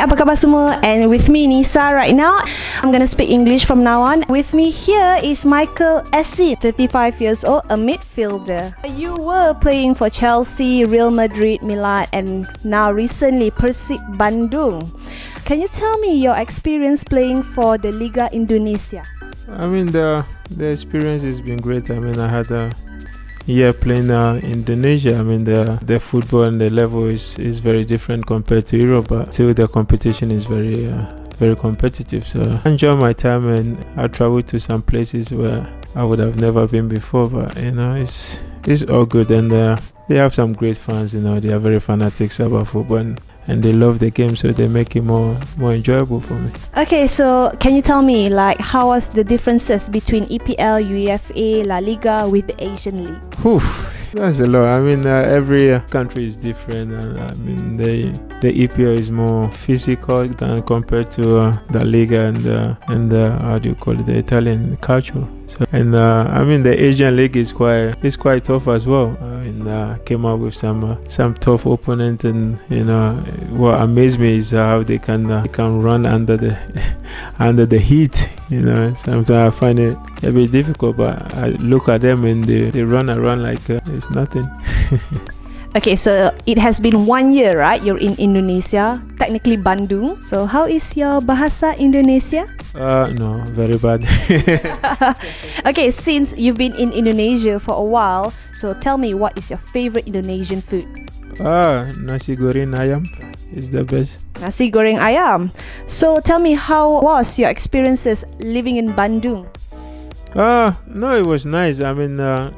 apa khabar semua? And with me Nisa right now. I'm gonna speak English from now on. With me here is Michael Essien, 35 years old, a midfielder. You were playing for Chelsea, Real Madrid, Milan, and now recently Persib Bandung. Can you tell me your experience playing for the Liga Indonesia? I mean, the experience has been great. I mean, I had a year playing Indonesia. I mean, the football and the level is very different compared to Europe, but still the competition is very competitive. So I enjoy my time, and I traveled to some places where I would have never been before. But you know, it's all good, and they have some great fans. You know, they are very fanatics about football. And they love the game, so they make it more enjoyable for me. Okay, so can you tell me, like, how was the differences between EPL, UEFA, La Liga with the Asian League? Oof, that's a lot. I mean, every country is different. I mean, the EPL is more physical than compared to the Liga and how do you call it, the Italian culture. So, and I mean, the Asian League is quite tough as well. I mean, came out with some tough opponent, and you know, what amazed me is how they can run under the heat. You know, sometimes I find it a bit difficult, but I look at them and they run around like it's nothing. Okay, so it has been 1 year, right? You're in Indonesia, technically Bandung. So how is your bahasa Indonesia? No, very bad. Okay, since you've been in Indonesia for a while, so tell me, what is your favorite Indonesian food? Nasi goreng ayam is the best. Nasi goreng ayam. So tell me, how was your experiences living in Bandung? No, it was nice. I mean,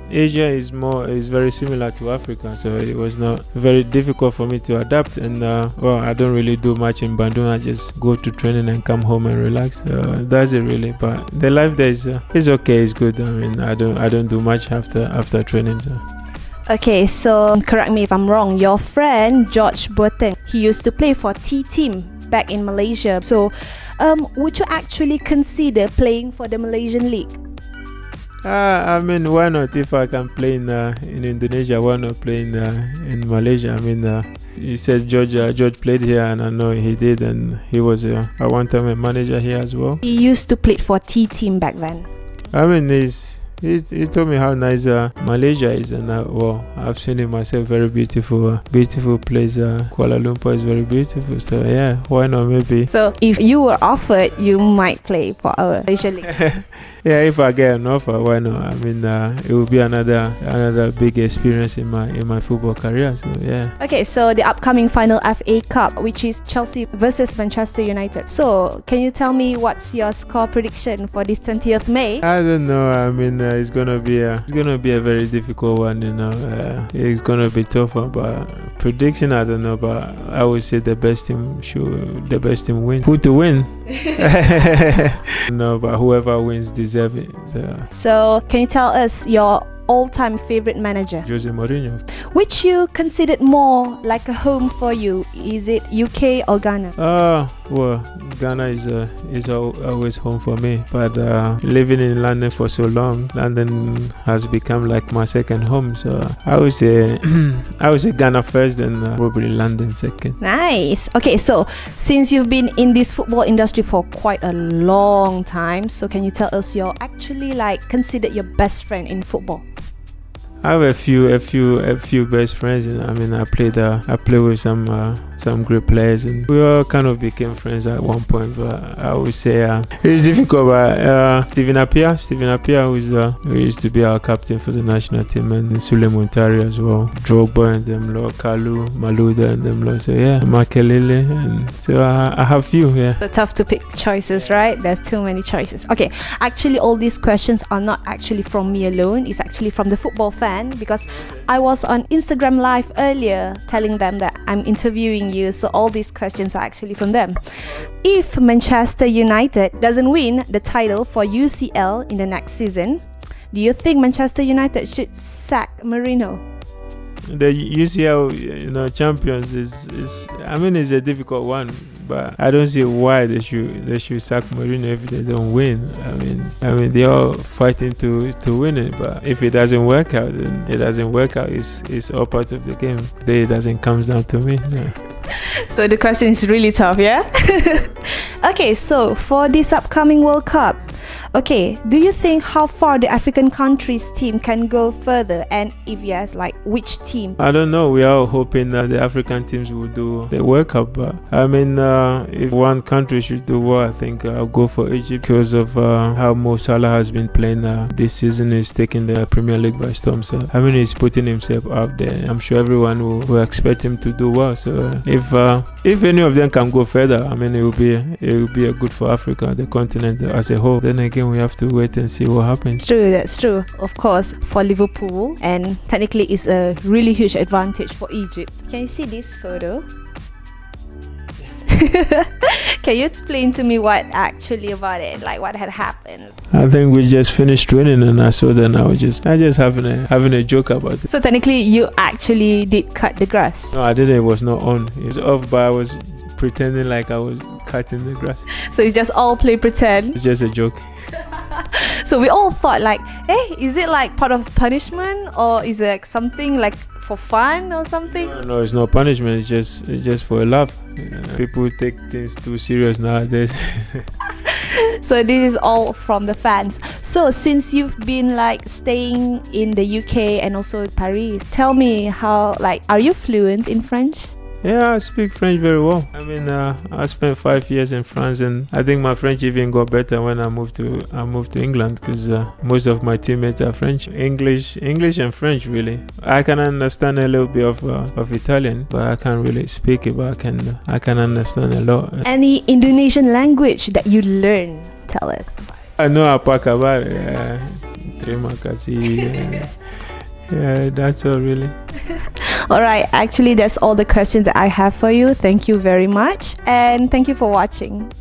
Asia is very similar to Africa, so it was not very difficult for me to adapt. And well, I don't really do much in Bandung. I just go to training and come home and relax. That's it really. But the life there is okay. It's good. I mean, I don't do much after training. So. Okay, so correct me if I'm wrong. Your friend George Boateng, he used to play for T team back in Malaysia. So, would you actually consider playing for the Malaysian league? I mean, why not? If I can play in Indonesia, why not play in Malaysia? I mean, you said George played here, and I know he did, and he was at one time a manager here as well. He used to play for T team back then. I mean, he told me how nice Malaysia is, and well, I've seen it myself. Very beautiful place. Kuala Lumpur is very beautiful. So yeah, why not? Maybe. So if you were offered, you might play for our Malaysia league. Yeah, if I get an offer, why not? I mean, it will be another big experience in my football career. So yeah. Okay, so the upcoming final FA Cup, which is Chelsea versus Manchester United. So can you tell me what's your score prediction for this 20th May? I don't know. I mean, it's gonna be a very difficult one. You know, it's gonna be tougher. But prediction, I don't know. But I would say the best team win. Who to win? No, but whoever wins deserve it. So can you tell us your all-time favorite manager? Jose Mourinho. Which you considered more like a home for you? Is it UK or Ghana? Well, Ghana is always home for me. But living in London for so long, London has become like my second home. So I would say Ghana first, and probably London second. Nice. Okay, so since you've been in this football industry for quite a long time, so can you tell us your actually considered your best friend in football? I have a few best friends, and I mean, I play with some great players, and we all kind of became friends at one point. But I would say it's difficult. But Stephen Appiah, who used to be our captain for the national team, and Sule Muntari as well, Drogba and them lot, Kalu, Maluda and them lot. So yeah, Makelele, and so I have few. Yeah. So tough to pick choices, right? There's too many choices. Okay, actually, all these questions are not actually from me alone. It's actually from the football fan, because I was on Instagram Live earlier telling them that I'm interviewing you, so all these questions are actually from them. If Manchester United doesn't win the title for UCL in the next season, do you think Manchester United should sack Mourinho? The UCL, champions is I mean, it's a difficult one, but I don't see why they should sack Mourinho if they don't win. I mean they're all fighting to win it, but if it doesn't work out, then it doesn't work out. It's all part of the game. It doesn't come down to me. No. So the question is really tough, yeah? Okay, so for this upcoming World Cup, okay, do you think how far the African countries team can go further? And if yes, like which team? I don't know. We are hoping that the African teams will do the World Cup. But I mean, if one country should do well, I think I'll go for Egypt because of how Mo Salah has been playing this season. He's taking the Premier League by storm. So I mean, he's putting himself up there. I'm sure everyone will expect him to do well. So if any of them can go further, I mean, it will be a good for Africa, the continent as a whole. Then again, we have to wait and see what happens. True, that's true. Of course, for Liverpool, and technically it's a really huge advantage for Egypt. Can you see this photo? Can you explain to me what actually about it, like what had happened? I think we just finished training and I saw that I was just having a joke about it. So technically you actually did cut the grass? No, I didn't. It was not on. It was off, but I was pretending like I was cutting the grass. So it's just all play pretend? It's just a joke. So we all thought like, hey, is it like part of punishment, or is it like something like for fun or something? No, it's not punishment. It's just for a laugh. People take things too serious nowadays. So this is all from the fans. So since you've been like staying in the UK and also Paris, tell me how, like, are you fluent in French? Yeah, I speak French very well. I mean, I spent 5 years in France, and I think my French even got better when I moved to England, because most of my teammates are French. English and French, really. I can understand a little bit of Italian, but I can't really speak it. But I can understand a lot. Any Indonesian language that you learn? Tell us. I know apa kabar. Terima kasih. Yeah, that's all really. Alright, actually that's all the questions that I have for you. Thank you very much, and thank you for watching.